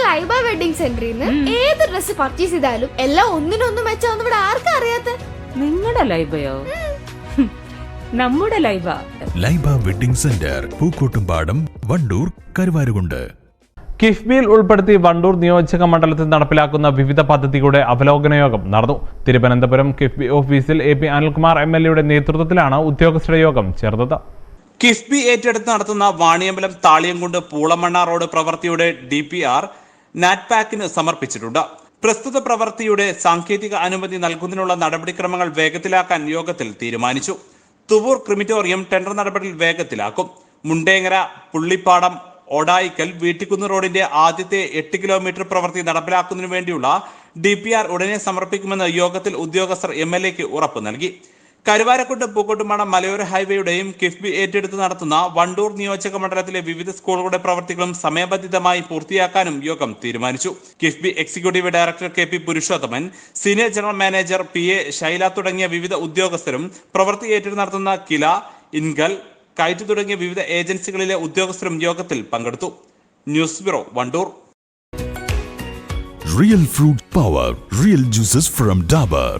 Laiba wedding സെന്ററിൽ നിന്ന് ഏത് ഡ്രസ് പർച്ചേസ് ചെയ്താലും എല്ലാം ഒന്നിനൊന്നും മെച്ചാന്ന് ഇവിടെ ആർക്കും അറിയാത്ത. നിങ്ങളുടെ ലൈബയോ? നമ്മുടെ ലൈബ. Laiba wedding centre, Pookkottumpadam, Wandoor, Karuvarakundu. കിഫ്ബിയിൽ ഉൾപ്പെടുത്തി വണ്ടൂർ നിയോജക മണ്ഡലത്തിൽ നടപ്പിലാക്കുന്ന വിവിധ പദ്ധതികളുടെ അവലോകന യോഗം നടന്നു. തിരുവനന്തപുരം കിഫ്ബി ഓഫീസിൽ AP അനിൽകുമാർ MLA നേതൃത്വത്തിലാണ് ഉദ്യോഗസ്ഥരുടെ യോഗം ചേർന്നത്. കിഫ്ബി ഏറ്റെടുത്ത് നടത്തുന്ന വാണിയമ്പലം താളിയംകുണ്ട് പൂളമണ്ണ റോഡ് പ്രവൃത്തിയുടെ DPR നാറ്റ്പാക്കിന് സമർപ്പിച്ചിട്ടുണ്ട്. പ്രസ്തുത പ്രവൃത്തിയുടെ സാങ്കേതിക അനുമതി നൽകുന്നതിനുള്ള നടപടിക്രമങ്ങൾ വേഗത്തിലാക്കാൻ യോഗത്തിൽ തീരുമാനിച്ചു. തുവൂർ ക്രിമിറ്റോറിയം ടെൻഡർ നടപടികൾ വേഗത്തിലാക്കും. മുണ്ടേങ്ങര, പുള്ളിപ്പാടം, ഓടായിക്കൽ, വീട്ടിക്കുന്ന് റോഡിന്റെ ആദ്യത്തെ 8 കിലോമീറ്റർ പ്രവൃത്തി നടപ്പിലാക്കുന്നതിനു വേണ്ടിയുള്ള DPR ഉടനെ സമർപ്പിക്കുമെന്ന് യോഗത്തിൽ ഉദ്യോഗസ്ഥർ MLAക്ക് ഉറപ്പ് നൽകി. കരുവാരക്കുണ്ട് പൂക്കോട്ടുംപാടം മലയോര ഹൈവേയുടെയും കിഫ്ബി ഏറ്റെടുത്ത് നടത്തുന്ന വണ്ടൂർ നിയോജക മണ്ഡലത്തിലെ വിവിധ സ്കൂളുകളുടെ പ്രവർത്തികളും സമയബന്ധിതമായി പൂർത്തിയാക്കാനും യോഗം തീരുമാനിച്ചു. KIIFB executive director KP Purushothaman, senior general manager PA Shaila തുടങ്ങിയ വിവിധ ഉദ്യോഗസ്ഥരും പ്രവൃത്തി ഏറ്റെടുത്ത് നടത്തുന്ന കില, ഇൻഗൽ, കൈറ്റ് തുടങ്ങിയ വിവിധ ഏജൻസികളിലെ ഉദ്യോഗസ്ഥരും യോഗത്തിൽ പങ്കെടുത്തു. News bureau, Wandoor. Real fruit power, real juices from Dabur.